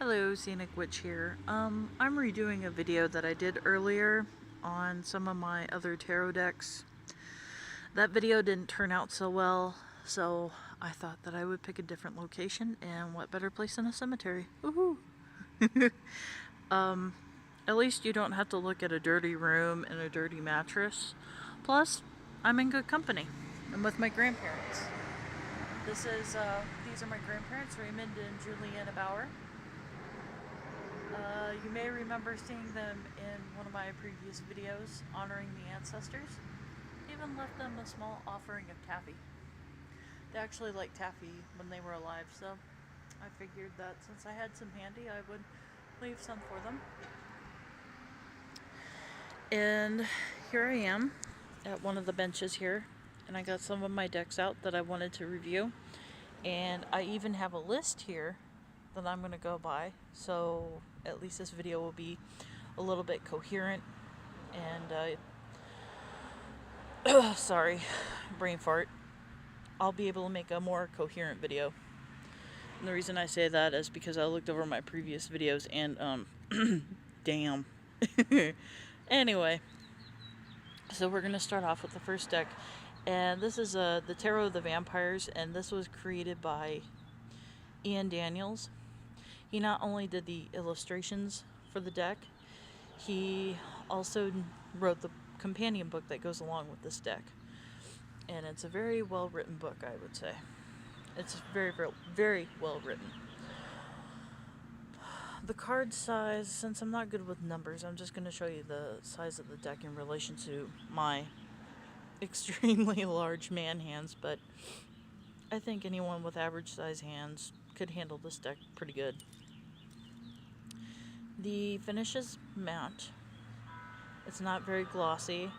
Hello, Scenic Witch here. I'm redoing a video that I did earlier on some of my other tarot decks. That video didn't turn out so well, so I thought that I would pick a different location, and what better place than a cemetery. Woohoo! At least you don't have to look at a dirty room and a dirty mattress. Plus, I'm in good company. I'm with my grandparents. These are my grandparents, Raymond and Juliana Bauer. You may remember seeing them in one of my previous videos honoring the ancestors. Even left them a small offering of taffy. They actually liked taffy when they were alive, so I figured that since I had some handy, I would leave some for them. And here I am at one of the benches here, and I got some of my decks out that I wanted to review. And I even have a list here that I'm going to go by, so at least this video will be a little bit coherent and sorry, brain fart. I'll be able to make a more coherent video. And the reason I say that is because I looked over my previous videos and damn. Anyway, so we're going to start off with the first deck, and this is the Tarot of the Vampires, and this was created by Ian Daniels. He not only did the illustrations for the deck, he also wrote the companion book that goes along with this deck. And it's a very well written book, I would say. It's very, very, very well written. The card size, since I'm not good with numbers, I'm just going to show you the size of the deck in relation to my extremely large man hands, but I think anyone with average size hands could handle this deck pretty good. The finish is matte. It's not very glossy,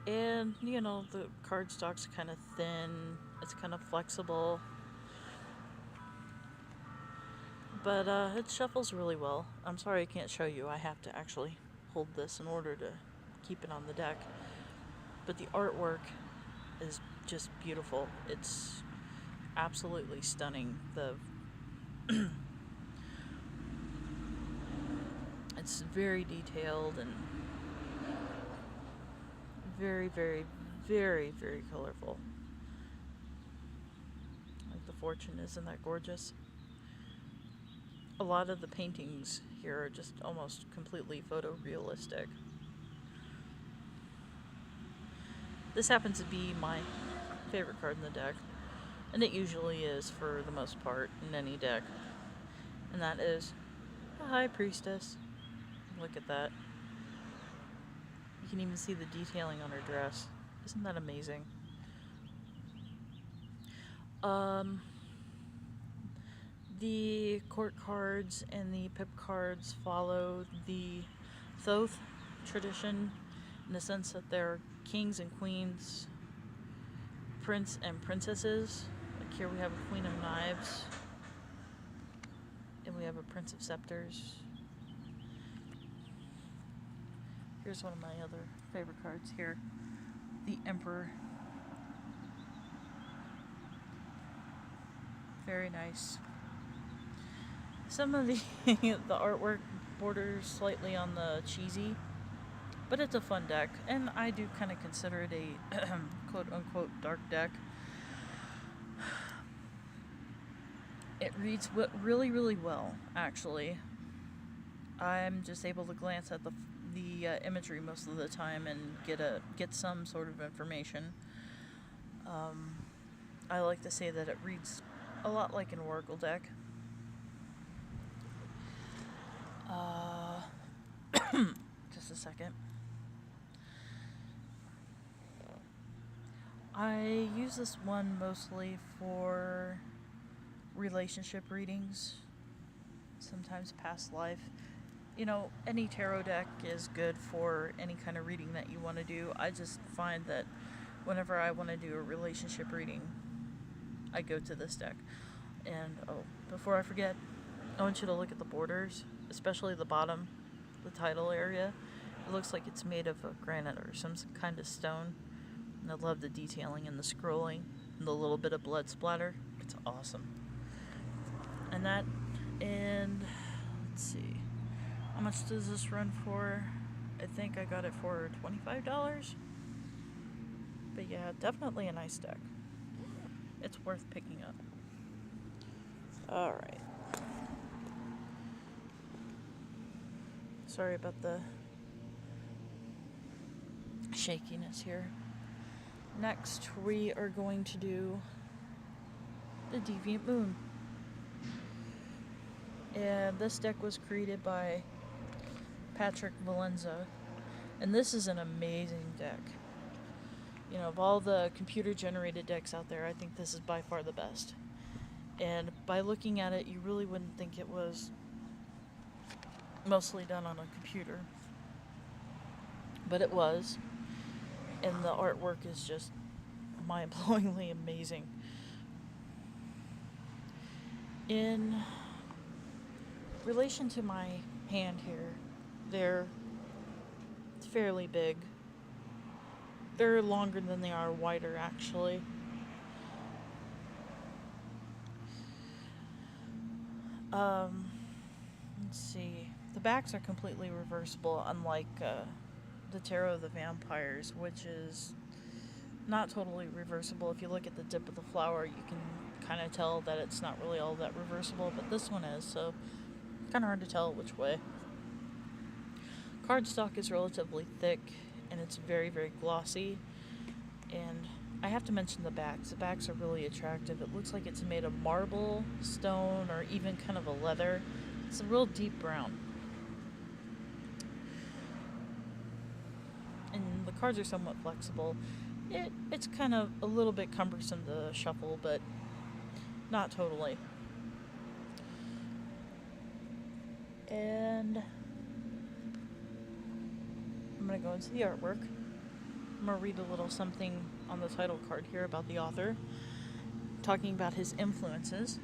and you know, the cardstock's kind of thin. It's kind of flexible, but it shuffles really well. I'm sorry I can't show you. I have to actually hold this in order to keep it on the deck. But the artwork is just beautiful. It's absolutely stunning. It's very detailed and very, very, very, very colorful. Like the Fortune, isn't that gorgeous? A lot of the paintings here are just almost completely photorealistic. This happens to be my favorite card in the deck, and it usually is for the most part in any deck, and that is the High Priestess. Look at that. You can even see the detailing on her dress. Isn't that amazing? The court cards and the pip cards follow the Thoth tradition in the sense that they're kings and queens, prince and princesses. Like here we have a Queen of Knives, and we have a Prince of Scepters. Here's one of my other favorite cards here, the Emperor. Very nice. Some of the the artwork borders slightly on the cheesy, but it's a fun deck, and I do kind of consider it a quote-unquote dark deck. It reads really, really well, actually. I'm just able to glance at the imagery most of the time and get some sort of information. I like to say that it reads a lot like an oracle deck. Just a second. I use this one mostly for relationship readings, sometimes past life. You know, any tarot deck is good for any kind of reading that you want to do. I just find that whenever I want to do a relationship reading, I go to this deck. And oh, before I forget, I want you to look at the borders, especially the bottom, the title area. It looks like it's made of granite or some kind of stone. And I love the detailing and the scrolling and the little bit of blood splatter. It's awesome. And much does this run for? I think I got it for $25. But yeah, definitely a nice deck. It's worth picking up. Alright. Sorry about the shakiness here. Next, we are going to do the Deviant Moon. And this deck was created by Patrick Valenza. And this is an amazing deck. You know, of all the computer-generated decks out there, I think this is by far the best. And by looking at it, you really wouldn't think it was mostly done on a computer. But it was. And the artwork is just mind-blowingly amazing. In relation to my hand here, they're fairly big. They're longer than they are wider, actually. Let's see. The backs are completely reversible, unlike the Tarot of the Vampires, which is not totally reversible. If you look at the dip of the flower, you can kind of tell that it's not really all that reversible, but this one is, so kind of hard to tell which way. Cardstock is relatively thick, and it's very, very glossy. And I have to mention the backs. The backs are really attractive. It looks like it's made of marble, stone, or even kind of a leather. It's a real deep brown. And the cards are somewhat flexible. It's kind of a little bit cumbersome to shuffle, but not totally. And I'm going to go into the artwork. I'm going to read a little something on the title card here about the author, talking about his influences.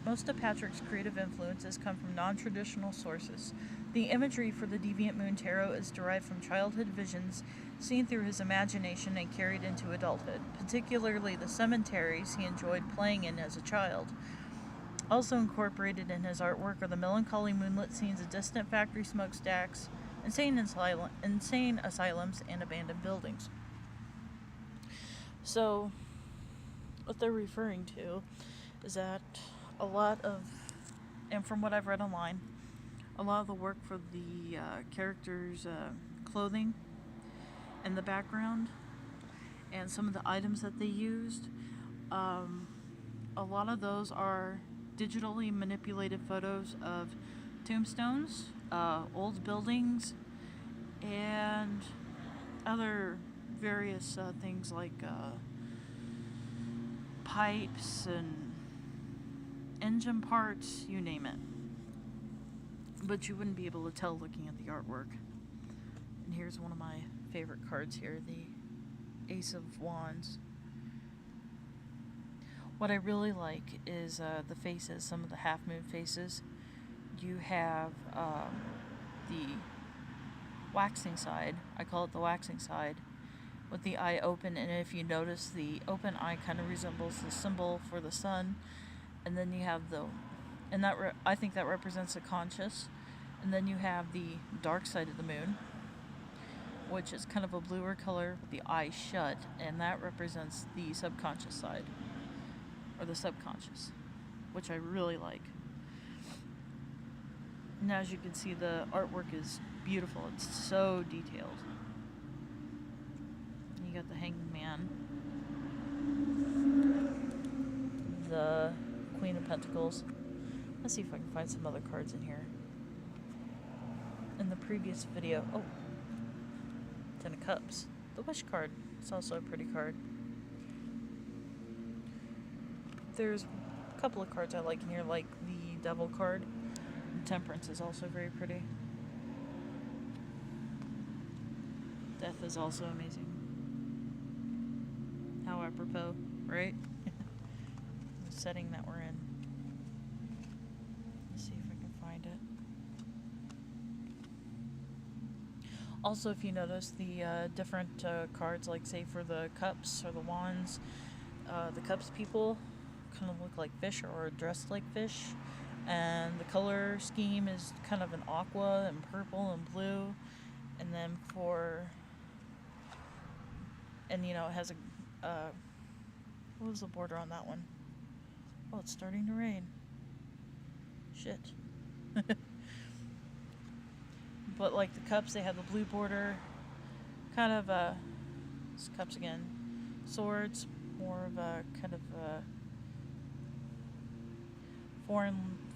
Most of Patrick's creative influences come from non-traditional sources. The imagery for the Deviant Moon Tarot is derived from childhood visions seen through his imagination and carried into adulthood, particularly the cemeteries he enjoyed playing in as a child. Also incorporated in his artwork are the melancholy moonlit scenes of distant factory smokestacks, insane asylums, and abandoned buildings. So, what they're referring to is that a lot of, and from what I've read online, a lot of the work for the characters' clothing and the background, and some of the items that they used, a lot of those are digitally manipulated photos of tombstones, old buildings, and other various things like pipes and engine parts, you name it. But you wouldn't be able to tell looking at the artwork. And here's one of my favorite cards here, the Ace of Wands. What I really like is the faces, some of the half-moon faces. You have the waxing side, I call it the waxing side, with the eye open, and if you notice, the open eye kind of resembles the symbol for the sun, and then you have I think that represents the conscious, and then you have the dark side of the moon, which is kind of a bluer color with the eye shut, and that represents the subconscious side, or the subconscious, which I really like. And as you can see, the artwork is beautiful. It's so detailed. You got the Hanged Man, the Queen of Pentacles. Let's see if I can find some other cards in here. In the previous video, Ten of Cups. The Wish card. It's also a pretty card. There's a couple of cards I like in here, like the Devil card. And Temperance is also very pretty. Death is also amazing. How apropos, right? The setting that we're in. Let's see if I can find it. Also, if you notice, the different cards, like say for the cups or the wands, the cups people kind of look like fish or are dressed like fish, and the color scheme is kind of an aqua and purple and blue, and then and it has what was the border on that one? Oh, it's starting to rain. Shit. But like the cups, they have the blue border, kind of cups again. Swords, more of a kind of a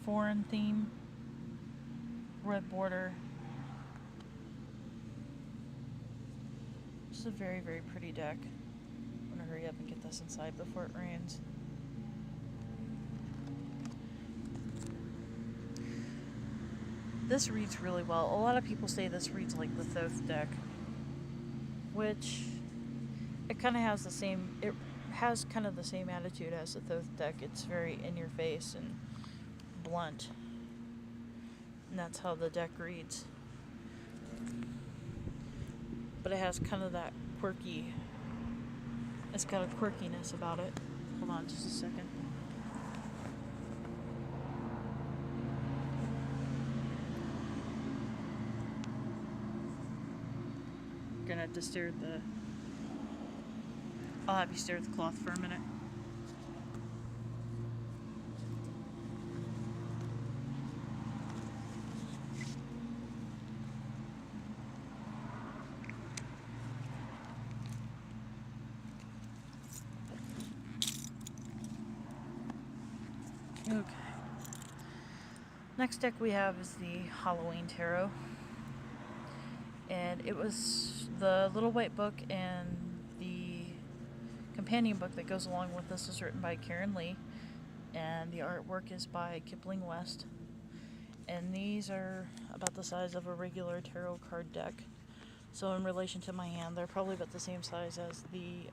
foreign theme. Red border. Just a very, very pretty deck. I'm gonna hurry up and get this inside before it rains. This reads really well. A lot of people say this reads like the Thoth deck, which it kind of has the same. It has kind of the same attitude as the Thoth deck. It's very in your face and blunt, and that's how the deck reads. But it has kind of that quirky. It's got a quirkiness about it. Hold on, just a second. Gonna have to stare at the. I'll have you stare at the cloth for a minute. Okay. Next deck we have is the Halloween Tarot. And it was the Little White Book, and the companion book that goes along with this is written by Karen Lee, and the artwork is by Kipling West. And these are about the size of a regular tarot card deck. So in relation to my hand, they're probably about the same size as the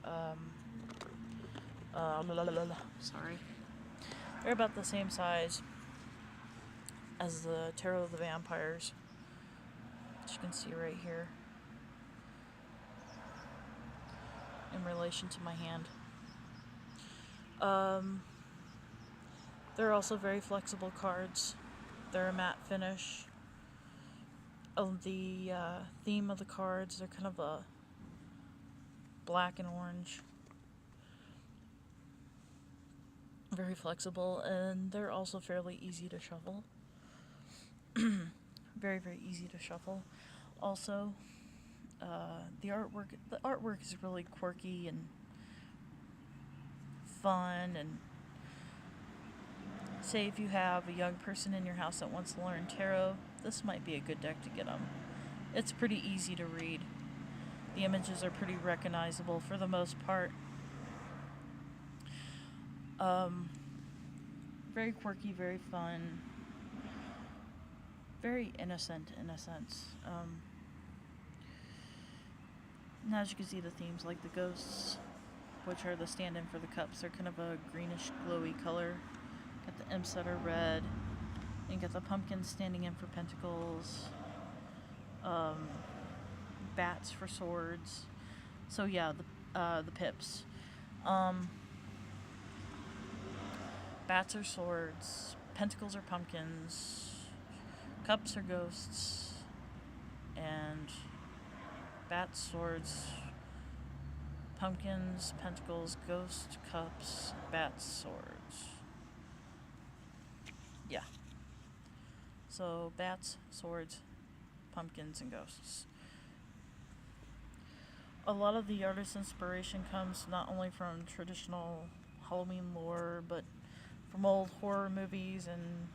sorry. They're about the same size as the Tarot of the Vampires, which you can see right here in relation to my hand. They're also very flexible cards. They're a matte finish. The theme of the cards, they're kind of a black and orange. Very flexible, and they're also fairly easy to shuffle. Very, very easy to shuffle. Also, the artwork is really quirky and fun, and say if you have a young person in your house that wants to learn tarot, this might be a good deck to get them. It's pretty easy to read. The images are pretty recognizable for the most part. Very quirky, very fun, very innocent in a sense. And as you can see, the themes, like the ghosts, which are the stand-in for the cups, they're kind of a greenish, glowy color. Got the imps that are red, and you got the pumpkins standing in for pentacles, bats for swords. So yeah, the pips. Bats are swords, pentacles are pumpkins, cups are ghosts, and bats, swords, pumpkins, pentacles, ghosts, cups, bats, swords. Yeah. So bats, swords, pumpkins, and ghosts. A lot of the artist's inspiration comes not only from traditional Halloween lore, but from old horror movies and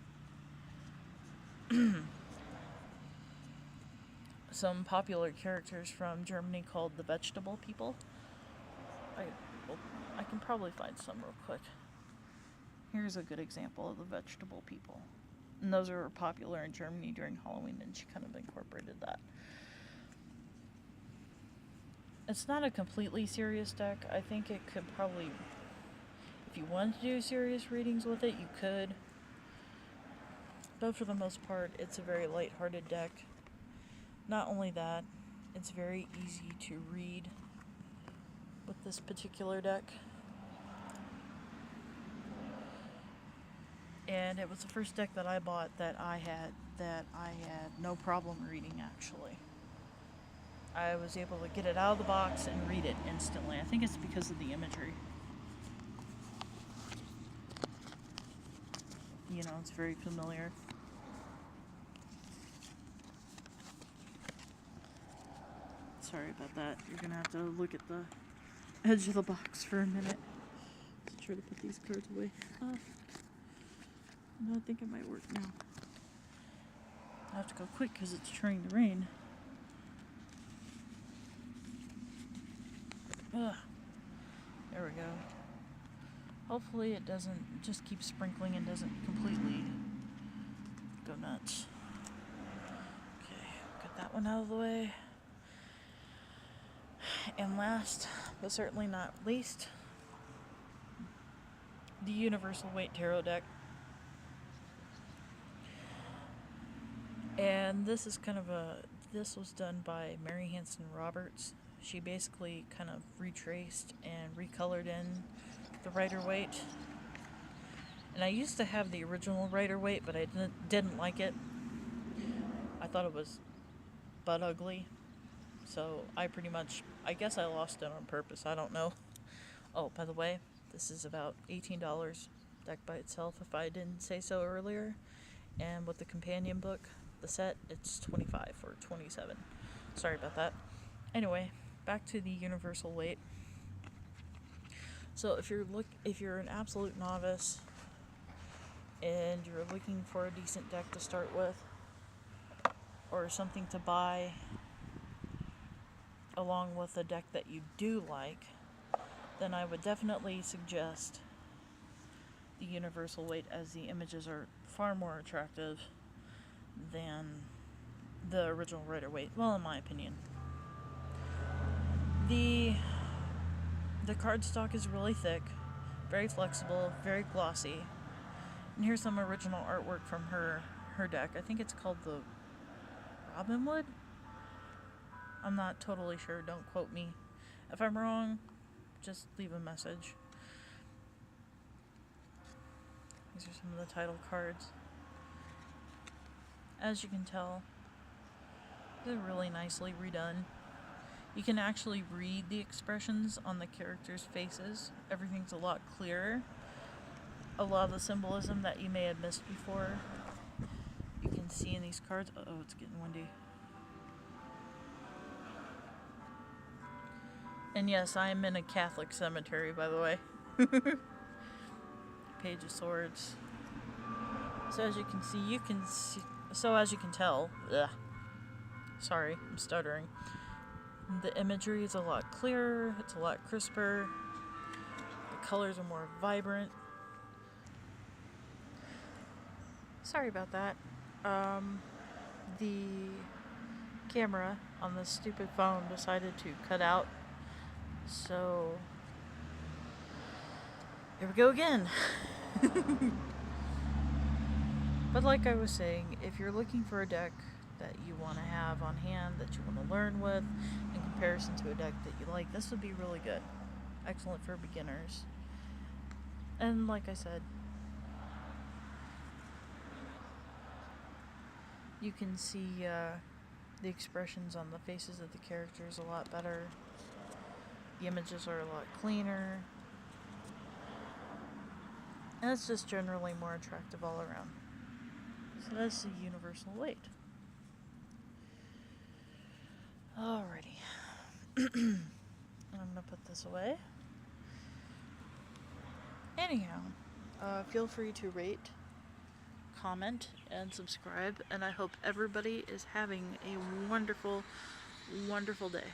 some popular characters from Germany called the Vegetable People. I can probably find some real quick. Here's a good example of the Vegetable People. And those are popular in Germany during Halloween, and she kind of incorporated that. It's not a completely serious deck. I think it could probably, if you wanted to do serious readings with it, you could. But for the most part, it's a very lighthearted deck. Not only that, it's very easy to read with this particular deck. And it was the first deck that I bought that I had no problem reading, actually. I was able to get it out of the box and read it instantly. I think it's because of the imagery. You know, it's very familiar. Sorry about that. You're gonna have to look at the edge of the box for a minute. Let's try to put these cards away. No, I think it might work now. I have to go quick because it's trying to rain. Ugh. There we go. Hopefully it doesn't just keep sprinkling and doesn't completely go nuts. Okay, got that one out of the way. And last, but certainly not least, the Universal Weight Tarot deck. And this is this was done by Mary Hanson Roberts. She basically kind of retraced and recolored in the Rider-Waite. And I used to have the original Rider-Waite, but I didn't like it. I thought it was butt ugly. So I guess I lost it on purpose. I don't know. Oh, by the way, this is about $18 deck by itself, if I didn't say so earlier. And with the companion book, the set, it's $25 or $27. Sorry about that. Anyway, back to the Universal Weight. So if you're an absolute novice and you're looking for a decent deck to start with, or something to buy along with a deck that you do like, then I would definitely suggest the Universal Weight, as the images are far more attractive than the original Rider-Waite. Well, in my opinion. The cardstock is really thick, very flexible, very glossy. And here's some original artwork from her deck. I think it's called the Robinwood? I'm not totally sure, don't quote me. If I'm wrong, just leave a message. These are some of the title cards. As you can tell, they're really nicely redone. You can actually read the expressions on the characters' faces. Everything's a lot clearer. A lot of the symbolism that you may have missed before, you can see in these cards. Oh, it's getting windy. And yes, I am in a Catholic cemetery, by the way. Page of Swords. So as you can tell, sorry, I'm stuttering. The imagery is a lot clearer, it's a lot crisper, the colors are more vibrant. Sorry about that. The camera on this stupid phone decided to cut out. So, here we go again. But like I was saying, if you're looking for a deck that you want to have on hand, that you want to learn with, in comparison to a deck that you like, this would be really good. Excellent for beginners. And like I said, you can see the expressions on the faces of the characters a lot better. The images are a lot cleaner. And it's just generally more attractive all around. So that's the Universal Weight. Alrighty. I'm gonna put this away. Anyhow, feel free to rate, comment, and subscribe, and I hope everybody is having a wonderful, wonderful day.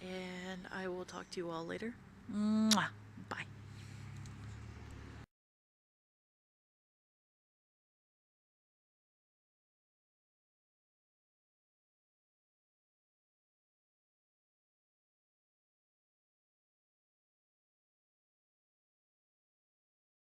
And I will talk to you all later. Mwah. Bye.